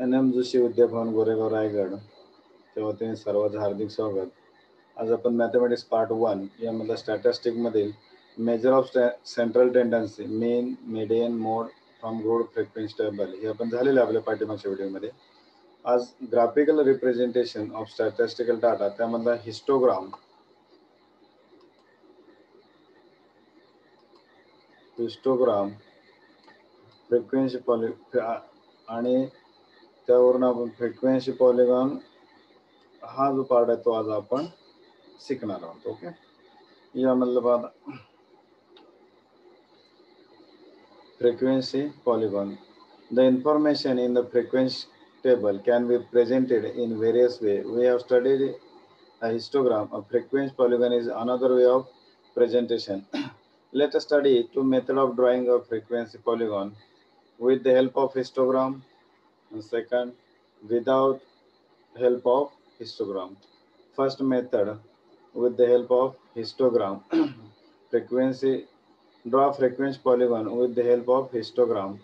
NM Joshi Vidyabhavan Goregaon Raigad तेव्हा ते सर्वांचं हार्दिक स्वागत. आज आपण मॅथमॅटिक्स पार्ट 1 यामधल्या स्टॅटिस्टिकमधील measure of central tendency mean median mode from grouped frequency table हे आपण झालेलं आपल्या पाठीमागच्या व्हिडिओमध्ये. आज graphical representation of statistical data त्यामधला हिस्टोग्राम फ्रिक्वेन्सी आणि त्यावरून आपण फ्रिक्वेन्सी पॉलिगॉन हा जो पार्ट आहे तो आज आपण शिकणार आहोत. ओके, यामधलं बघा frequency polygon. The information in the frequency table can be presented in various ways. We have studied a histogram. A frequency polygon is another way of presentation. Let us study two methods of drawing a frequency polygon with the help of histogram and second without help of histogram. First method with the help of histogram. Draw frequency polygon with the help of histogram.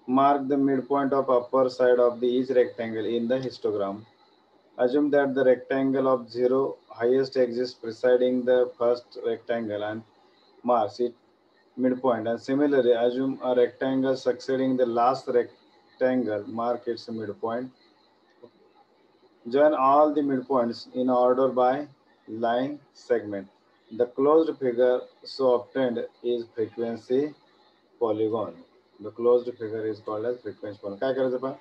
Mark the midpoint of upper side of each rectangle in the histogram. Assume that the rectangle of 0 highest exists preceding the first rectangle and marks its midpoint. And similarly, assume a rectangle succeeding the last rectangle, mark its midpoint. Join all the midpoints in order by line segment. The closed figure so obtained is frequency polygon. The closed figure is called as frequency polygon. काय करायचं पहा,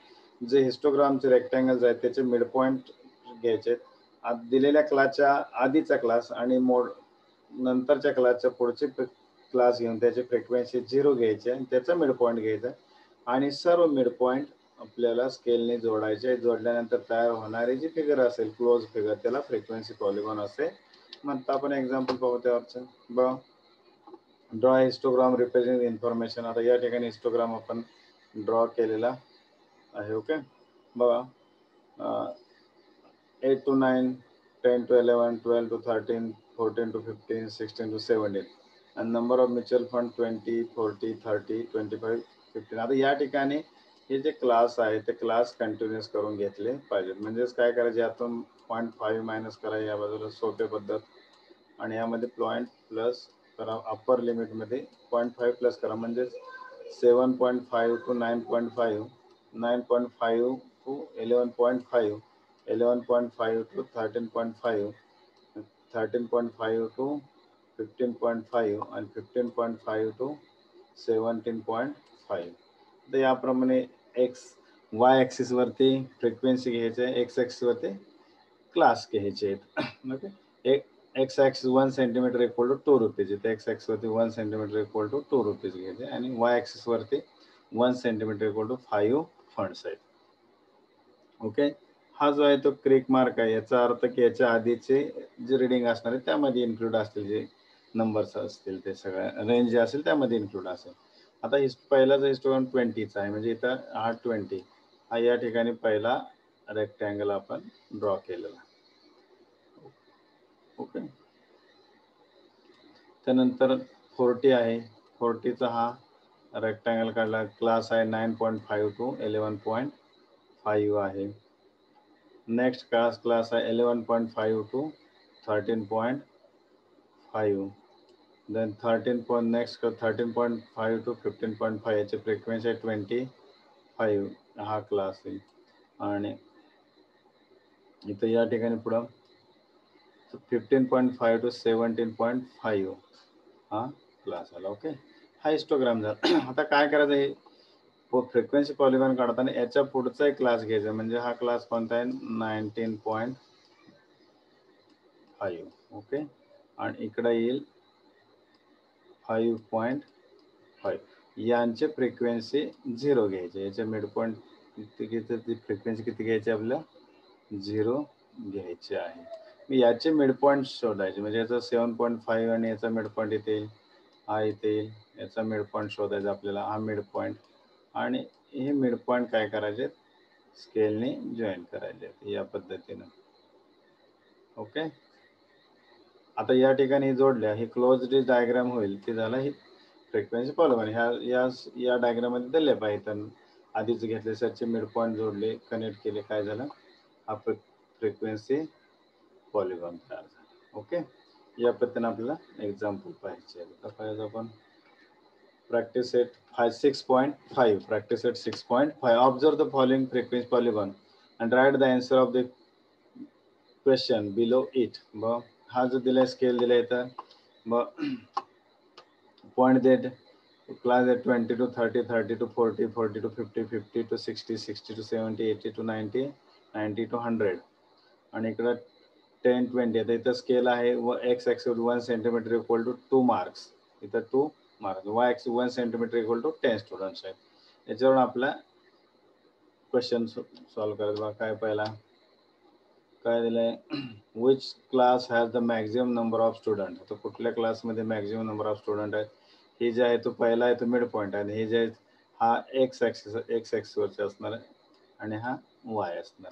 जे हिस्टोग्रामचे rectangles आहेत त्याचे midpoint घ्यायचे. दिलेल्या क्लासच्या आधीचा क्लास आणि नंतरच्या क्लासच्या पुढचे क्लास घेऊन त्याची फ्रिक्वेन्सी 0 घ्यायची आणि त्याचा मिडपॉइंट घ्यायचा आणि सर्व मिडपॉइंट आपल्याला स्केलने जोडायचे. जोडल्यानंतर तयार होणारी जी फिगर असेल क्लोज फिगर त्याला फ्रिक्वेन्सी पॉलिगॉन असे म्हणतात. आपण एक्झाम्पल पाहू त्यावरचं बघा. Draw histogram represent information. आता या ठिकाणी हिस्टोग्राम आपण ड्रॉ केलेला आहे. ओके, बघा 8 to 9, 10 to 11, 12 to 13, 14 to 15, 16 to 17 and number of mutual fund 20, 40, 30, 25, 15. आता या ठिकाणी हे जे क्लास आहे ते क्लास कंटिन्यूअस करून घेतले पाहिजेत. म्हणजेच काय करायचे, यातून 0.5 मायनस करा या बाजूला सोपे पद्धत आणि यामध्ये पॉईंट प्लस करा. अप्पर लिमिटमध्ये 0.5 प्लस करा म्हणजे 7.5 to 9.5, 9.5 to 11.5, 11.5 to 13.5, 13.5 to 15.5 आणि 15.5 to 17.5. तर याप्रमाणे वाय ॲक्सिस वरती फ्रिक्वेन्सी घ्यायचे, एक्स ॲक्सिस वरती क्लास घ्यायचे आहेत. Okay, X axis 1 centimetre equal to 2 rupees. इथे एक्स ॲक्सिस वरती 1 सेंटीमीटर इक्वल टू 2 रुपीज घ्यायचे आणि वाय ॲक्सिस वरती 1 सेंटीमीटर इक्वल टू 5 फंड्स आहेत. ओके, हा जो आहे तो क्रिक मार्क आहे. याचा अर्थ की याच्या आधीचे जे रिडिंग असणार आहे त्यामध्ये इन्क्लूड असतील, जे नंबर्स असतील ते सगळ्या रेंज जे असेल त्यामध्ये इन्क्लूड असेल. आता पहिलाचा हिस्टोग्राम 20चा आहे म्हणजे इथं हा 20 हा या ठिकाणी पहिला रेक्टँगल आपण ड्रॉ केलेला. ओके, त्यानंतर 40 आहे. 40चा हा रेक्टँगल काढला. क्लास आहे 9.5 to 11.5 आहे. नेक्स्ट क्लास आहे 11.5 to 13.5. देन 13.5 to 15.5 याची फ्रिक्वेन्सी आहे 25 हा क्लास आहे. आणि इथं या ठिकाणी पुढं 15.5 to 17.5 हा क्लास आला. ओके, हा हिस्टोग्राम झाला. आता काय करायचं, हे फ्रिक्वेन्सी पॉलिगॉन काढताना याच्या पुढचा एक क्लास घ्यायचा म्हणजे हा क्लास कोणता आहे 19.5. ओके, आणि इकडे येईल 5.5. यांचे फ्रिक्वेन्सी 0 घ्यायचे. याचे मिडपॉइंट फ्रिक्वेन्सी किती घ्यायची आपल्याला 0 घ्यायचे आहे. मी याचे मिडपॉइंट शोधायचे म्हणजे याचा 7.5 आणि याचा मिडपॉइंट इथे येईल, हा इथे येईल. याचा मिडपॉइंट शोधायचा आपल्याला, हा मिडपॉइंट आणि हे मिडपॉइंट काय करायचे स्केलने जॉईन करायचे या पद्धतीनं. ओके, आता या ठिकाणी जोडल्या हे क्लोज डायग्राम होईल ते झालं. ही फ्रिक्वेन्सी पॉलिगॉन ह्या डायग्राम मध्ये दिले पाहिजे. आधीच घेतले सरचे मिड पॉईंट जोडले, कनेक्ट केले, काय झालं, हा फ्रिक्वेन्सी पॉलिगॉन तयार झाला. ओके, या पद्धतीने आपल्याला एक्झाम्पल पाहिजे. आता पाहिजे आपण practice set 6.5. Practice set 6.5. Observe the following frequency polygon and write the answer of the question below it. मग हा जो दिलाय स्केल दिलाय तर मग पॉइंट देत क्लास आहे 20 to 30, 30 to 40, 40 to 50, 50 to 60, 60 to 70, 80 to 90, 90 to 100. आणि इकडं 10, 20. आता इथं स्केल आहे व X axis 1 centimetre equal to 2 marks. इथं 2 marks, Y axis 1 centimetre equal to 10 students आहेत. याच्यावरून आपला क्वेश्चन सॉल्व करायचं. बघा काय पहिला काय दिलंय, which class has the maximum number of student. तर कुठल्या क्लासमध्ये मॅक्झिमम नंबर ऑफ स्टुडंट आहेत. हे जे आहे तो पहिला आहे तो मिड पॉईंट आहे. हे जे आहे हा एक्स ॲक्सिसवरचे असणार आहे आणि हा वाय असणार.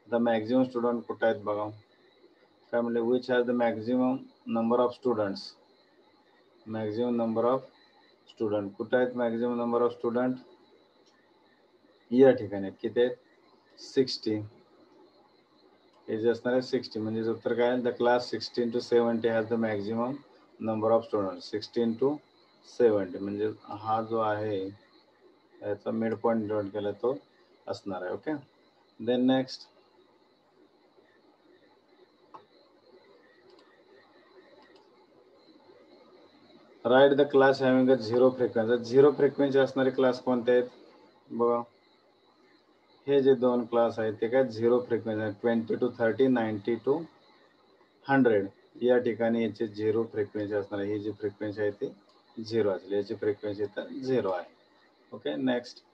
आता मॅक्झिमम स्टुडंट कुठं आहेत बघा, काय म्हणले, which has the maximum number of students. Maximum number of student कुठं आहेत, मॅक्झिमम नंबर ऑफ स्टुडंट या ठिकाणी किती आहेत, 60. हे जे असणार आहे 60, म्हणजे उत्तर काय, the class 16 to 70 has the maximum number of student. 16 to 70 म्हणजे हा जो आहे याचा मिड पॉईंट जॉईन केला तो असणार आहे. Okay, then next write the class having a zero frequency. Zero frequency असणारे क्लास कोणते आहेत बघा, हे जे दोन क्लास आहेत ते काय झिरो फ्रिक्वेन्सी आहेत. 20 to 30, 90 to 100 या ठिकाणी याची झिरो फ्रिक्वेन्सी असणार आहे. ही जी फ्रिक्वेन्सी आहे ती झिरो असेल, याची फ्रिक्वेन्सी तर झिरो आहे. Okay, next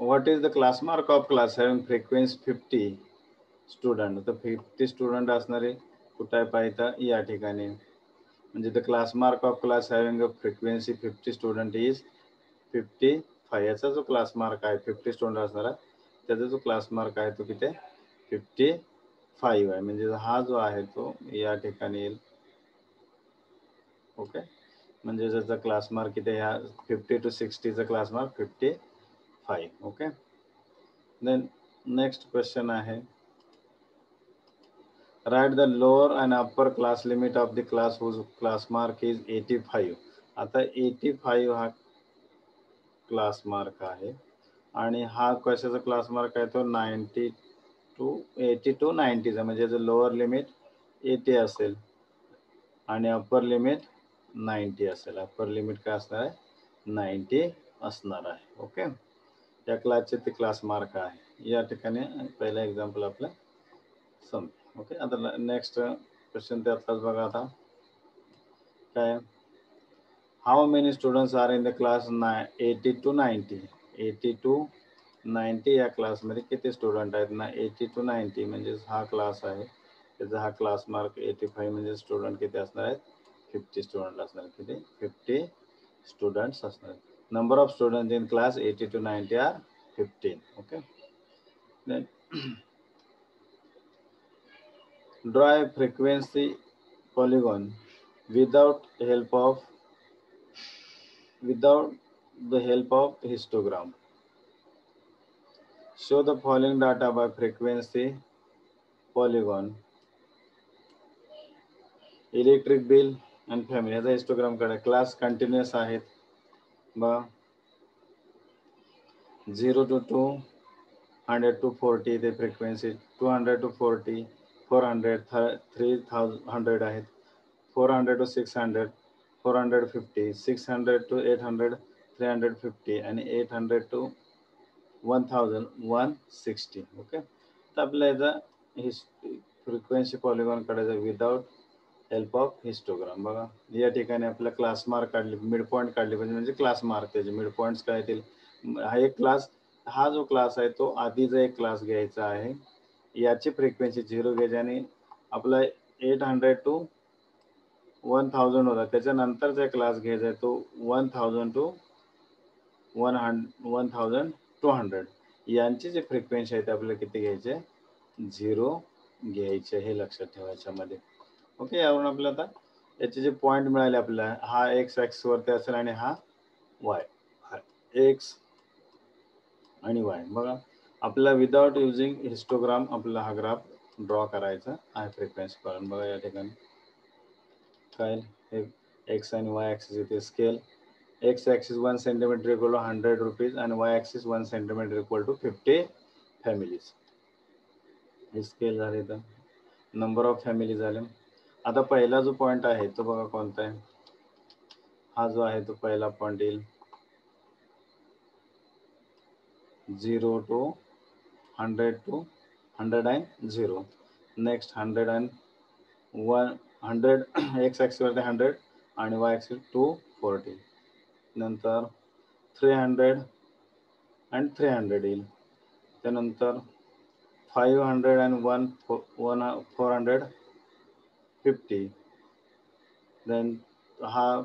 what is the class mark of class having frequency 50 student. तर 50 स्टुडंट असणारे कुठं आहे पाहिजे या ठिकाणी, म्हणजे the class mark of class having a frequency 50 student is 55. याचा जो क्लास मार्क आहे 50 स्टुडंट असणारा, त्याचा जो क्लास मार्क आहे तो किती 55 आहे. म्हणजे हा जो आहे तो या ठिकाणी येईल. ओके, म्हणजे ज्याचा क्लास मार्क किती, ह्या 50 to 60चा class mark 55. Okay, then next question आहे, write the lower and upper class limit of the class whose class mark is 85. आता 85 हा क्लास मार्क आहे आणि हा कशाचा क्लास मार्क आहे तो 90 to 80 to 90चा, म्हणजे जो लोअर लिमिट 80 असेल आणि अप्पर लिमिट 90 असेल. अप्पर लिमिट काय असणार आहे 90 असणार आहे. ओके, या क्लासचे ते क्लास मार्क आहे. या ठिकाणी पहिला एक्झाम्पल आपलं समजा. ओके, आता नेक्स्ट क्वेश्चन त्यातलाच बघा. आता काय, how many students R in the class 80 to 90. 80 to 90 या क्लासमध्ये किती स्टुडंट आहेत ना, 80 to 90 म्हणजे हा क्लास आहे, त्याचा हा क्लास मार्क 85 म्हणजे स्टुडंट किती असणार आहेत 50 स्टुडंट असणार. किती 50 स्टुडंट्स असणार. Number of student in class 80 to 90 are 15. Okay, then draw a frequency polygon without the help of histogram. Show the following data by frequency polygon. Electric bill आणि family याचा histogram काढा. Class continuous आहेत बघा, 0 to 2, 100 to 40 ते frequency, 200 to 40, 400, 300 आहेत, 400 to 600, 450, 600 to 800, 350 आणि 800 to 1000, 160. Okay, तर आपल्याला याचा फ्रिक्वेन्सी पॉलिगॉन काढायचा विदाउट हेल्प ऑफ हिस्टोग्राम. बघा या ठिकाणी आपल्याला क्लास मार्क काढले, मिड पॉईंट काढले पाहिजे, म्हणजे क्लास मार्क त्याचे मिड पॉईंट्स काय येतील. हा एक क्लास, हा जो क्लास आहे तो आधीचा एक क्लास घ्यायचा आहे, याची फ्रिक्वेन्सी 0 घ्यायची आणि आपला 800 to 1000 होता, त्याच्यानंतरचा क्लास घ्यायचा आहे तो 1000 to 1200. यांची जी फ्रिक्वेन्सी आहे ते आपल्याला किती घ्यायचे 0 घ्यायचे, हे लक्षात ठेवायच्यामध्ये. ओके, यावरून आपल्याला आता याचे जे पॉईंट मिळाले आपल्याला, हा एक्स ॲक्सिसवरती असेल आणि हा वाय एक्स आणि वाय. बघा आपल्याला विदाउट युजिंग हिस्टोग्राम आपल्याला हा ग्राफ ड्रॉ करायचा आहे फ्रिक्वेन्सी कॉलम. बघा या ठिकाणी काय हे एक्स आणि वाय ॲक्सिस इथे scale. X axis 1 centimetre equal to 100 rupees आणि Y axis 1 centimetre equal to 50 families. हे स्केल झाले तर नंबर ऑफ फॅमिली झाले. आता पहिला जो पॉईंट आहे तो बघा कोणता आहे. हा जो आहे तो पहिला पॉईंट येईल 0 to 100 to 100 and 0. Next 100 and 100 X ॲक्सिसवरती 100 आणि वाय ॲक्सिस 240. नंतर 300 and 300 येईल. त्यानंतर 500 and 450. देन हा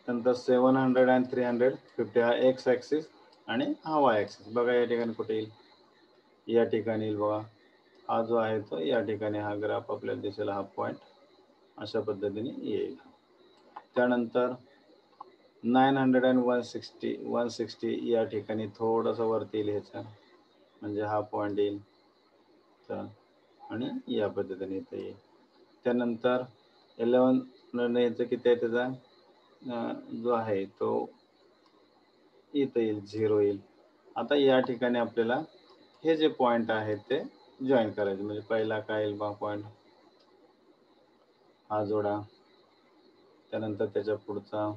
नंतर 700 and 350 हा एक्स ॲक्सिस आणि हा वाय ॲक्सिस. बघा या ठिकाणी कुठे येईल, या ठिकाणी येईल. बघा हा जो आहे तो या ठिकाणी हा ग्राफ आपल्याला दिसेल. हा पॉईंट अशा पद्धतीने येईल. त्यानंतर 900 and 160 या ठिकाणी थोडंसं वरती येईल ह्याचं, म्हणजे हा पॉईंट येईल तर आणि या पद्धतीने इथे येईल. त्यानंतर 11 याचं किती आहे त्याचा जो आहे तो इथं येईल 0 येईल. आता या ठिकाणी आपल्याला हे जे पॉईंट आहेत ते जॉईन करायचे. म्हणजे पहिला काय येईल बा पॉईंट हा जोडा, त्यानंतर त्याच्या पुढचा,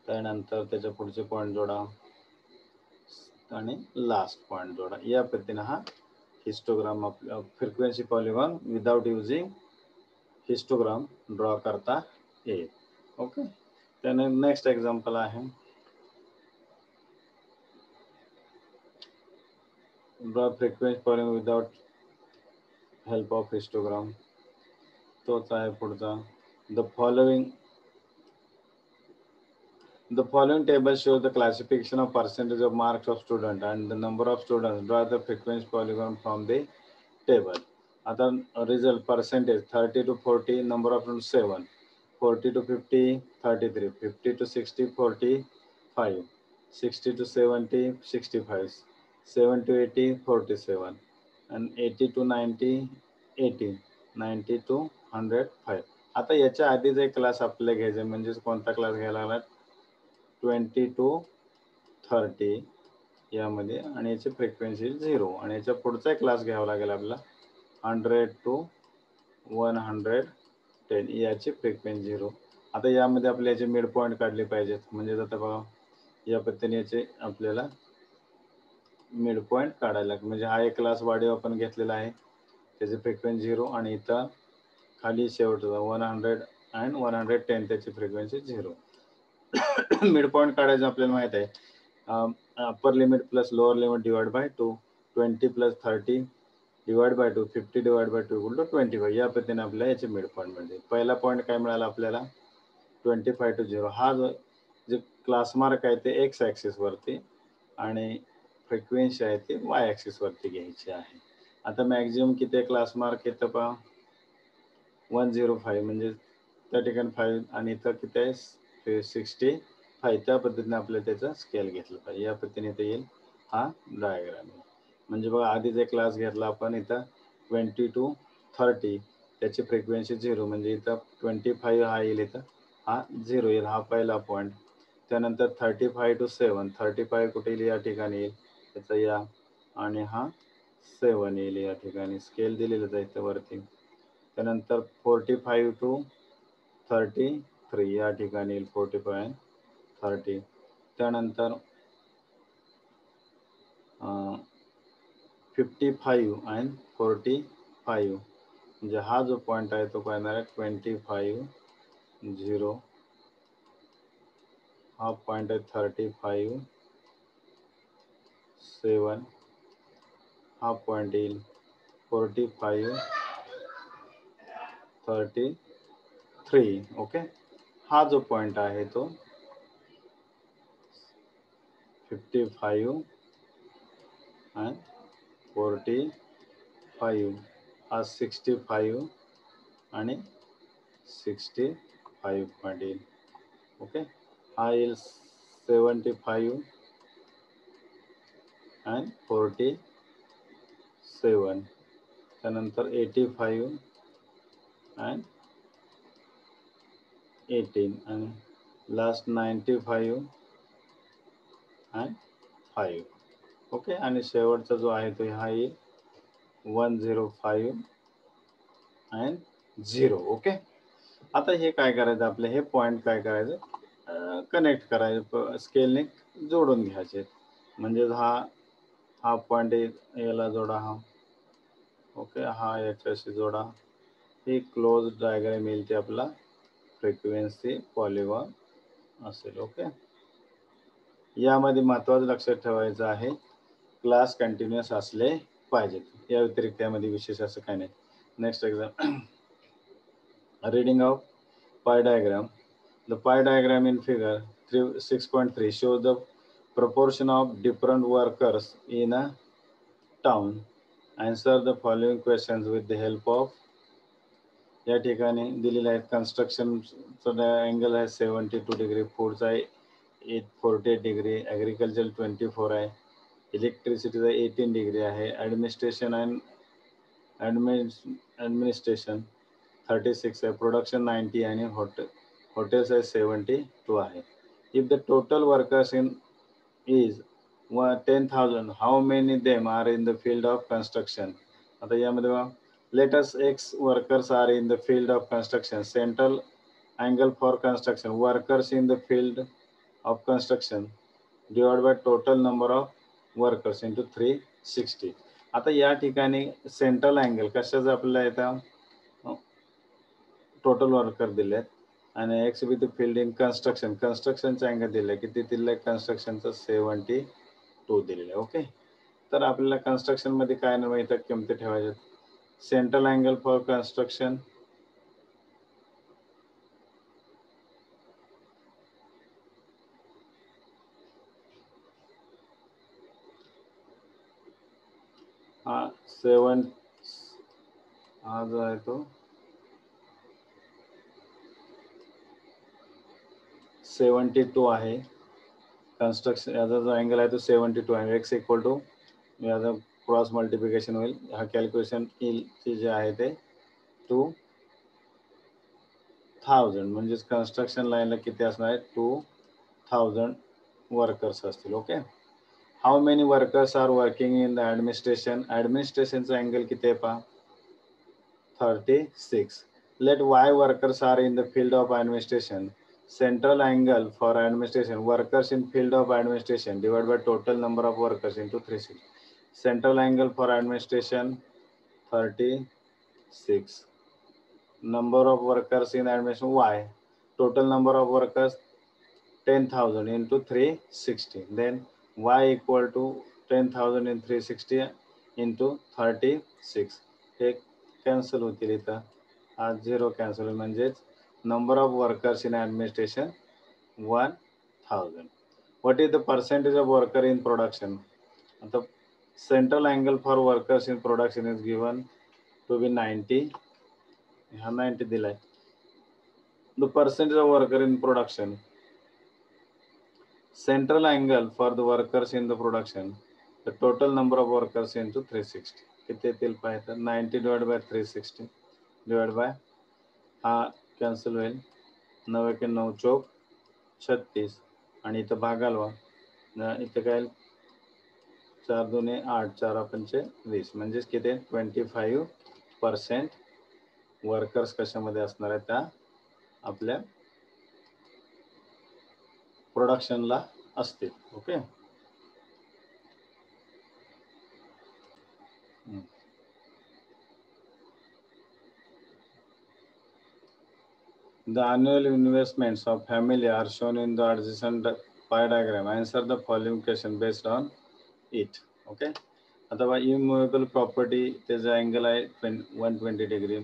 त्यानंतर त्याच्या पुढचे पॉईंट जोडा आणि लास्ट पॉईंट जोडा. या पद्धतीने हा हिस्टोग्राम आपल्या frequency polygon without using histogram draw करता येईल. ओके. त्याने नेक्स्ट एक्झाम्पल आहे draw frequency polygon without help of histogram. तोच आहे पुढचा. The following table shows the classification of percentage of marks of student and the number of students. Draw the frequency polygon from the table. आता result percentage 30 to 40, number of students 7, 40 to 50 33, 50 to 60 45, 60 to 70 65, 70 to 80 47, and 80 to 90 80, 90 to 105. आता याच्या आधीच एक class आपल्याला घ्यायचा म्हणजे कोणता class घ्यायला लागला 20 to 30 यामध्ये आणि याची फ्रिक्वेन्सी 0 आणि याच्या पुढचा क्लास घ्यावा लागेल आपला 100 to 110 याची फ्रिक्वेन्सी 0. आता यामध्ये आपल्या याचे मिड पॉईंट काढले पाहिजेत. म्हणजे आता बघा या पद्धतीने याचे आपल्याला मिड पॉईंट काढायला लागेल. म्हणजे हा एक क्लास वाढीव आपण घेतलेला आहे, त्याची फ्रिक्वेन्सी 0 आणि इथं खाली शेवटचा 100 and 110 त्याची फ्रिक्वेन्सी 0. मिड पॉईंट काढायचं आपल्याला माहित आहे. Upper limit plus lower limit divide by 2, 20 plus 30 divide by 2, 50 divide by 2 equal to 25. या पद्धतीने आपल्याला याचे मिड पॉईंट मिळते. पहिला पॉईंट काय मिळाला आपल्याला 25 to 0. हा जो जे क्लास मार्क आहे ते एक्स ॲक्सिसवरती आणि फ्रिक्वेन्सी आहे ते वाय ॲक्सिसवरती घ्यायची आहे. आता मॅक्झिमम किती क्लास मार्क येतं पहा 105, म्हणजे त्या ठिकाणी 5 आणि इथं किती आहे 65. त्या पद्धतीने आपल्याला त्याचा स्केल घेतला पाहिजे. या पद्धतीने इथे येईल हा डायग्राम. म्हणजे बघा आधीच एक क्लास घेतला आपण इथं 20 to 30 त्याची फ्रिक्वेन्सी 0, म्हणजे इथं 25 हा येईल, इथं हा 0 येईल. हा पहिला पॉईंट. त्यानंतर 35 to 7, 35 कुठे येईल या ठिकाणी येईल त्याचा या आणि हा 7 येईल या ठिकाणी. स्केल दिलेलंच आहे इथं वरती. त्यानंतर 45 to 33 या ठिकाणी येईल 45 and 30. त्यानंतर 55 and 45, म्हणजे हा जो पॉईंट आहे तो काय येणार आहे 25 0. हा पॉईंट आहे 35 7. हा पॉईंट येईल 45 33. ओके. हा जो पॉईंट आहे तो 55 and 45, हा 65 आणि 65 पॉईंट येईल. ओके. हा येईल 75 and 47, त्यानंतर 85 and 18 and last 95 and 5. Okay, आणि शेवटचा जो आहे तो हा येईल 105 and 0. ओके, आता हे काय करायचं, आपले हे पॉईंट काय करायचं, कनेक्ट करायचं, स्केलने जोडून घ्यायचे. म्हणजे हा पॉईंट याला जोडा, हा ओके, हा याच्याशी जोडा. ही क्लोज डायग्राम येईल ते आपला फ्रिक्वेन्सी पॉलिगॉन असेल. ओके, यामध्ये महत्त्वाचं लक्षात ठेवायचं आहे, क्लास कंटिन्युअस असले पाहिजेत. या व्यतिरिक्त यामध्ये विशेष असं काही नाही. Next exam, reading of pie diagram. The pie diagram in figure 6.3 shows the proportion of different workers in a town. Answer the following questions with the help of. या ठिकाणी दिलेलं आहे, कन्स्ट्रक्शनचा अँगल आहे 72 डिग्री, फूडचा आहे 48 डिग्री, ॲग्रिकल्चर 24 आहे, इलेक्ट्रिसिटीचा 18 degree आहे, administration and administration 36 आहे, production 90 आणि हॉटेल्स आहे 72 आहे. If the total workers is 10,000, how many them R in the field of construction. आता यामध्ये let us X workers are in the field of construction. Central angle for construction. Workers in the field of construction divided by total number of workers into 360. आता या ठिकाणी central angle कशाचं आपल्याला येतं, total worker दिलेत, आणि X with field in कन्स्ट्रक्शनचा angle दिलं आहे, किती दिलं आहे, कन्स्ट्रक्शनचं 72 दिलेलं आहे. ओके, तर आपल्याला कन्स्ट्रक्शनमध्ये काय माहिती किमती ठेवायच्या. सेंट्रल अँगल फॉर कन्स्ट्रक्शन हा हा जो आहे तो 72 आहे. कन्स्ट्रक्शन याचा जो अँगल आहे तो 72 आहे. एक्स इक्वल टू याचा क्रॉस मल्टिप्लिकेशन होईल, हा कॅल्क्युलेशन येईल जे आहे ते 2000, म्हणजेच कन्स्ट्रक्शन लाईनला किती असणार आहे, 2000 वर्कर्स असतील. Okay, how many workers are working in the administration. ॲडमिनिस्ट्रेशनचा अँगल किती आहे पहा, 36. Let Y workers are in the field of administration. Central angle for administration, workers in field of administration divided by total number of workers into 360. Central angle for administration 36. Number of workers in administration Y. Total number of workers 10,000 into 360. Then Y equal to 10,000 in 360 into 36. हे cancel होतील इथं, हा 0 cancel होईल, म्हणजेच number of workers in administration 1000. What is the percentage of worker in production? The central angle for workers in production is given to be 90. हा 90 दिलाय. The percentage of worker in production. Central angle for the workers in the production. The total number of workers into 360. किती येतील पाहिजे, 90 divided by 360 divided by हा cancel होईल, 9 के 9 चौक 36, आणि इथं भागाल वा, इथं काय 4 2 8 4 पंचे 20, म्हणजेच किती 25% वर्कर्स कशामध्ये असणार आहे, त्या आपल्या प्रोडक्शनला असतील. Okay, the annual investments of family are shown in the adjacent pie diagram. Answer the following question based on it. Okay, आता इमूवेबल प्रॉपर्टी त्याचा अँगल आहे 120 degree,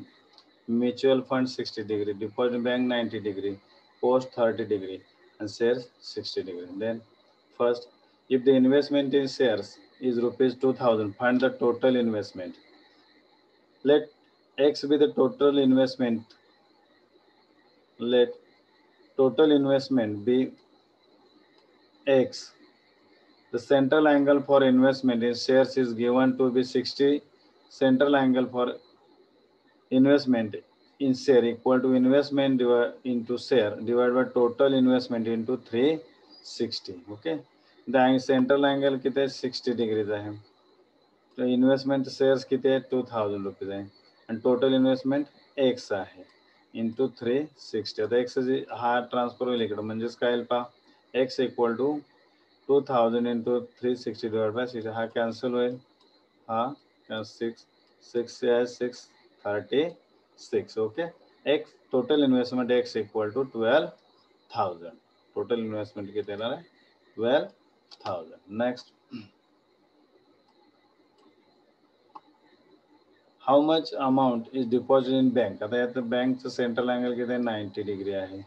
mutual fund 60 degree, deposit bank 90 degree, post 30 degree, and shares 60 degree. Then first, if the investment in shares is rupees 2000, find the total investment. Let X be the total investment. Let total investment be x. The central angle for investment in shares is given to be 60. Central angle for investment in share equal to investment into share divided by total investment into 360. Okay. The central angle किती आहे 60 डिग्रीचा आहे. तर investment shares किती आहे 2000 rupees आहे आणि total investment x आहे इंटू 360. आता एक्स हा ट्रान्सफर होईल इकडं म्हणजेच काय येईल पहा X equal to 2000 into 360 divide by 6 हा कॅन्सल होईल हा 6 okay. X total investment X equal to 12,000. Total investment किती येणार आहे 12,000. Next how much amount is deposit in bank. आता यात बँकचं सेंट्रल अँगल किती आहे 90 डिग्री आहे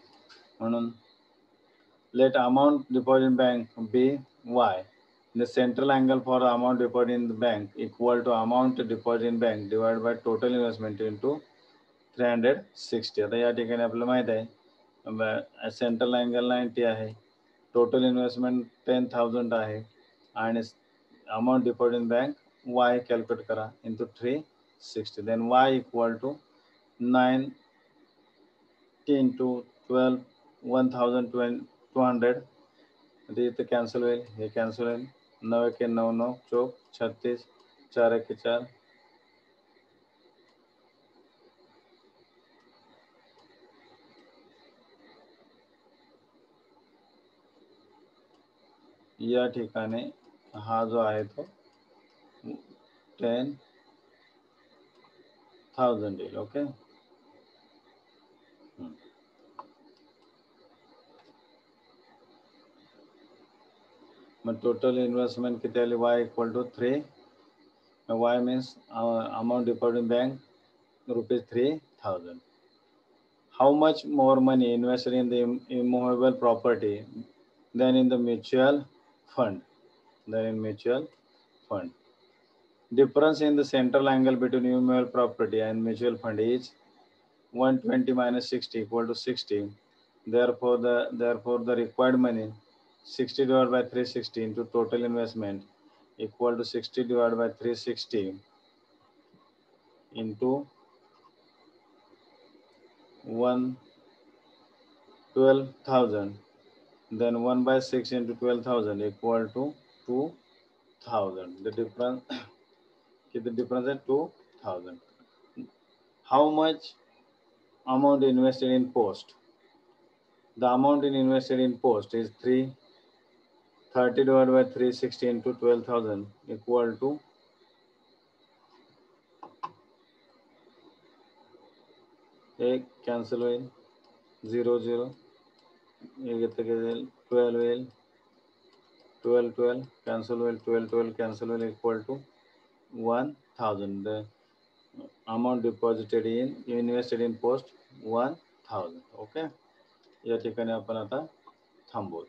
म्हणून let amount deposit in bank be Y. The central angle for amount deposited in the bank equal to amount deposited in bank divided by total investment into 360. आता या ठिकाणी आपल्याला माहित आहे सेंट्रल अँगल 90 आहे, टोटल इन्व्हेस्टमेंट 10,000 आहे आणि amount deposit in bank Y calculate करा into 360. Then Y equal to 9 into 12 1,200. इथे कॅन्सल होईल, हे कॅन्सल होईल. 9 एके 9 9 चौक 36 4 एके 4. या ठिकाणी हा जो आहे तो 10,000 येईल. ओके. मग टोटल इन्व्हेस्टमेंट किती आली Y equal to 3. Y means amount deposit in bank ₹3,000. How much more money invested in the immovable property than in the mutual fund? Difference in the central angle between immovable property and mutual fund is 120 minus 60 equal to 60. Therefore, the required money 60 divided by 360 into total investment equal to 60 divided by 360 into 12,000. Then 1 by 6 into 12,000 equal to 2,000. The difference is 2,000. How much amount invested in post? The amount invested in post is 30 divided by 360 into 12,000 equal to एक cancel होईल 0 0 एक 12 होईल 12 12 cancel होईल 12 12 cancel होईल equal to 1,000. The amount deposited in invested in post 1,000. Okay. या ठिकाणी आपण आता थांबवू.